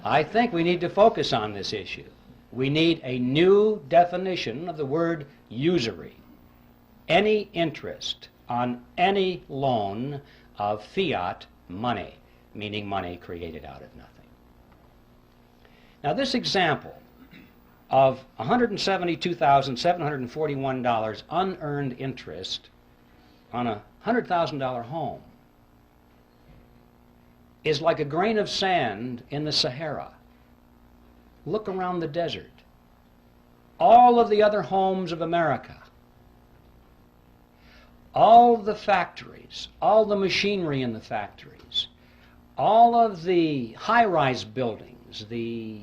I think we need to focus on this issue. We need a new definition of the word usury. Any interest on any loan of fiat money, meaning money created out of nothing. Now this example of $172,741 unearned interest on a $100,000 home is like a grain of sand in the Sahara. Look around the desert. All of the other homes of America, all the factories, all the machinery in the factories, all of the high-rise buildings, the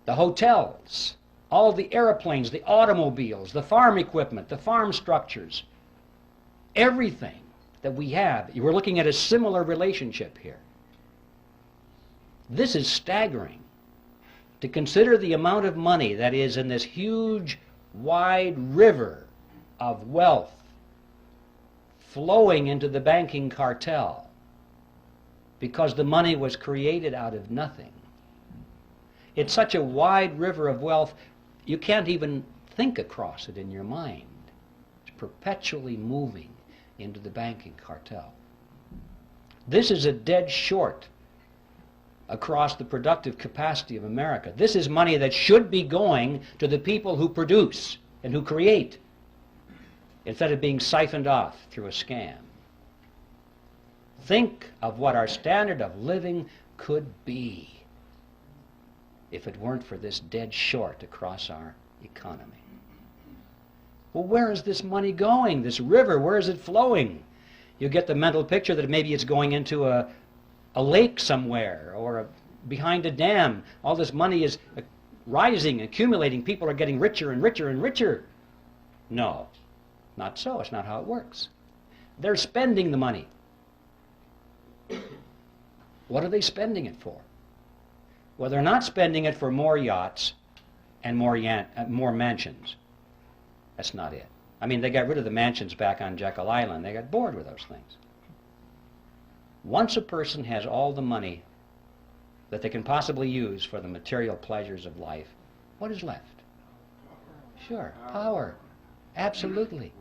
hotels, all the airplanes, the automobiles, the farm equipment, the farm structures, everything that we have, we're looking at a similar relationship here. This is staggering. To consider the amount of money that is in this huge, wide river of wealth flowing into the banking cartel because the money was created out of nothing. It's such a wide river of wealth, you can't even think across it in your mind. It's perpetually moving into the banking cartel. This is a dead short across the productive capacity of America. This is money that should be going to the people who produce and who create, instead of being siphoned off through a scam. Think of what our standard of living could be if it weren't for this dead short across our economy. Well, where is this money going? This river, where is it flowing? You get the mental picture that maybe it's going into a lake somewhere or behind a dam. All this money is rising, accumulating. People are getting richer and richer and richer. No, not so. It's not how it works. They're spending the money. What are they spending it for? Well, they're not spending it for more yachts and more mansions. That's not it. I mean, they got rid of the mansions back on Jekyll Island. They got bored with those things. Once a person has all the money that they can possibly use for the material pleasures of life, what is left? Sure, power. Absolutely.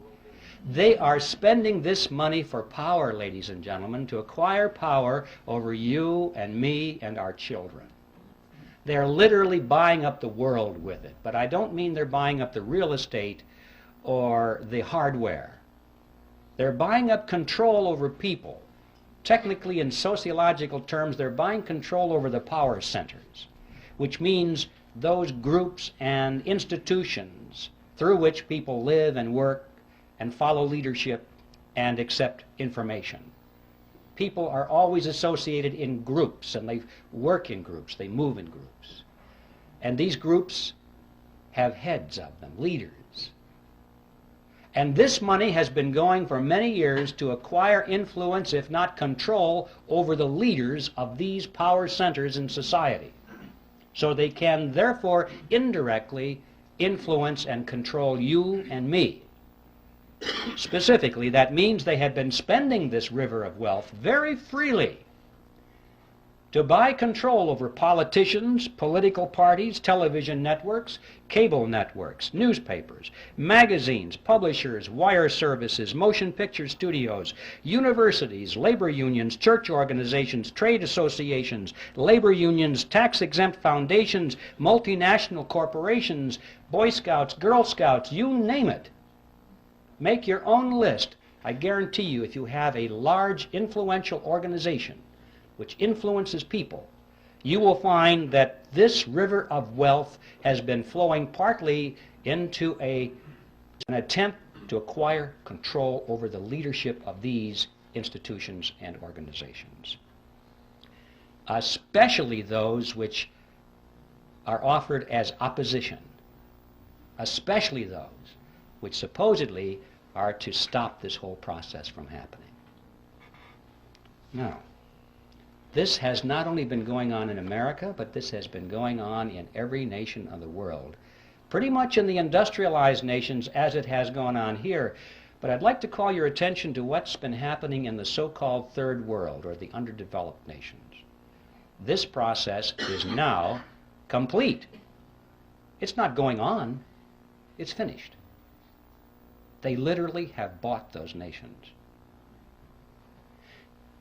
They are spending this money for power, ladies and gentlemen, to acquire power over you and me and our children. They're literally buying up the world with it. But I don't mean they're buying up the real estate or the hardware. They're buying up control over people. Technically, in sociological terms, they're buying control over the power centers, which means those groups and institutions through which people live and work and follow leadership and accept information. People are always associated in groups, and they work in groups, they move in groups. And these groups have heads of them, leaders. And this money has been going for many years to acquire influence, if not control, over the leaders of these power centers in society. So they can therefore indirectly influence and control you and me. Specifically, that means they have been spending this river of wealth very freely to buy control over politicians, political parties, television networks, cable networks, newspapers, magazines, publishers, wire services, motion picture studios, universities, labor unions, church organizations, trade associations, labor unions, tax-exempt foundations, multinational corporations, Boy Scouts, Girl Scouts, you name it. Make your own list. I guarantee you, if you have a large, influential organization which influences people, you will find that this river of wealth has been flowing partly into an attempt to acquire control over the leadership of these institutions and organizations, especially those which are offered as opposition, especially those which supposedly are to stop this whole process from happening. Now, this has not only been going on in America, but this has been going on in every nation of the world, pretty much in the industrialized nations as it has gone on here. But I'd like to call your attention to what's been happening in the so-called third world, or the underdeveloped nations. This process is now complete. It's not going on. It's finished. They literally have bought those nations.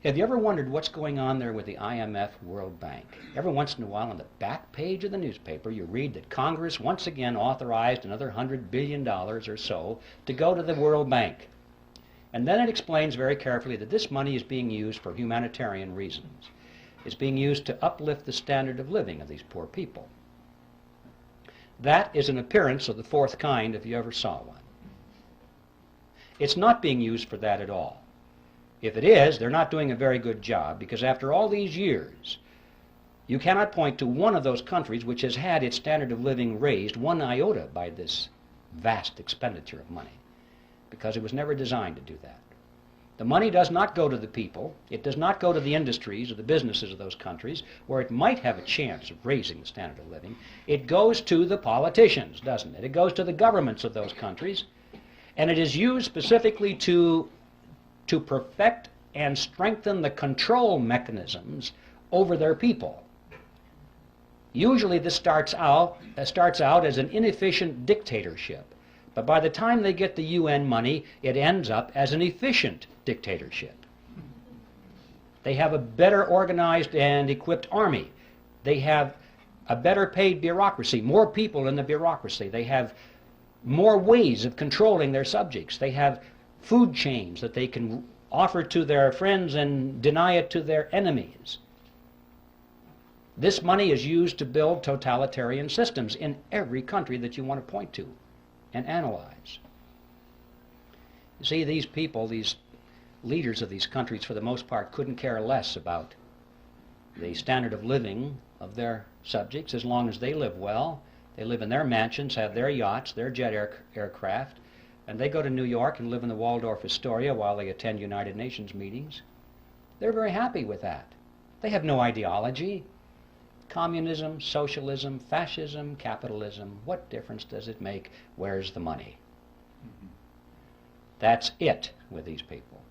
Have you ever wondered what's going on there with the IMF, World Bank? Every once in a while on the back page of the newspaper you read that Congress once again authorized another $100 billion or so to go to the World Bank. And then it explains very carefully that this money is being used for humanitarian reasons. It's being used to uplift the standard of living of these poor people. That is an appearance of the fourth kind if you ever saw one. It's not being used for that at all. If it is, they're not doing a very good job, because after all these years, you cannot point to one of those countries which has had its standard of living raised one iota by this vast expenditure of money, because it was never designed to do that. The money does not go to the people. It does not go to the industries or the businesses of those countries where it might have a chance of raising the standard of living. It goes to the politicians, doesn't it? It goes to the governments of those countries, and it is used specifically to perfect and strengthen the control mechanisms over their people. Usually this starts out as an inefficient dictatorship, but by the time they get the UN money, it ends up as an efficient dictatorship. They have a better organized and equipped army. They have a better paid bureaucracy, more people in the bureaucracy. They have more ways of controlling their subjects. They have food chains that they can offer to their friends and deny it to their enemies. This money is used to build totalitarian systems in every country that you want to point to and analyze. You see, these people, these leaders of these countries, for the most part, couldn't care less about the standard of living of their subjects as long as they live well. They live in their mansions, have their yachts, their jet aircraft, and they go to New York and live in the Waldorf Astoria while they attend United Nations meetings. They're very happy with that. They have no ideology. Communism, socialism, fascism, capitalism, what difference does it make? Where's the money? That's it with these people.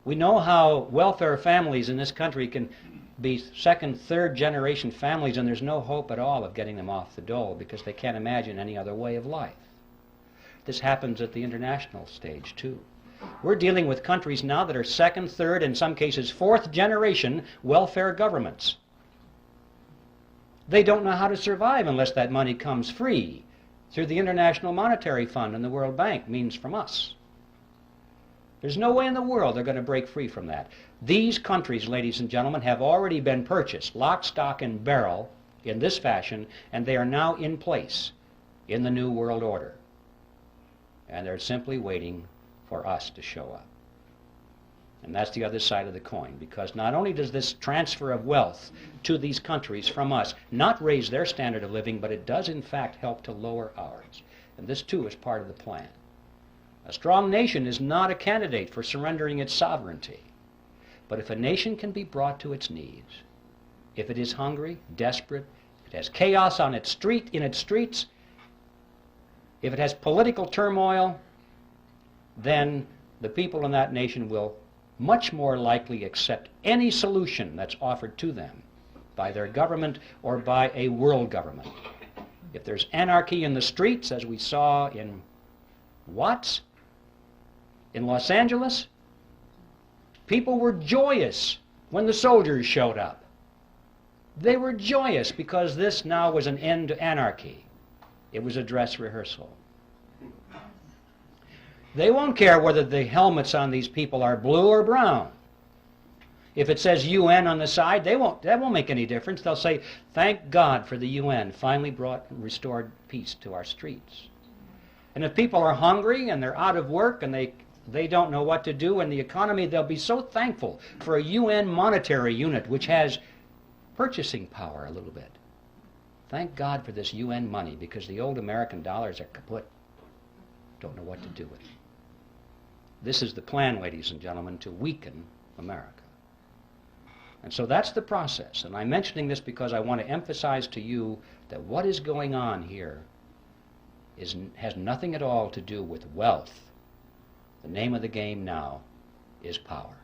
We know how welfare families in this country can be second, third generation families, and there's no hope at all of getting them off the dole because they can't imagine any other way of life. This happens at the international stage too. We're dealing with countries now that are second, third, in some cases fourth generation welfare governments. They don't know how to survive unless that money comes free through the International Monetary Fund and the World Bank, means from us. There's no way in the world they're going to break free from that. These countries, ladies and gentlemen, have already been purchased, lock, stock, and barrel, in this fashion, and they are now in place in the New World Order. And they're simply waiting for us to show up. And that's the other side of the coin, because not only does this transfer of wealth to these countries from us not raise their standard of living, but it does in fact help to lower ours. And this too is part of the plan. A strong nation is not a candidate for surrendering its sovereignty. But if a nation can be brought to its knees, if it is hungry, desperate, if it has chaos on its in its streets, if it has political turmoil, then the people in that nation will much more likely accept any solution that's offered to them by their government or by a world government. If there's anarchy in the streets, as we saw in Watts, in Los Angeles, people were joyous when the soldiers showed up. They were joyous because this now was an end to anarchy. It was a dress rehearsal. They won't care whether the helmets on these people are blue or brown. If it says UN on the side, that won't make any difference. They'll say, thank God for the UN finally brought and restored peace to our streets. And if people are hungry and they're out of work and they don't know what to do in the economy, they'll be so thankful for a UN monetary unit which has purchasing power a little bit. Thank God for this UN money, because the old American dollars are kaput. Don't know what to do with it. This is the plan, ladies and gentlemen, to weaken America. And so that's the process. And I'm mentioning this because I want to emphasize to you that what is going on here has nothing at all to do with wealth. The name of the game now is power.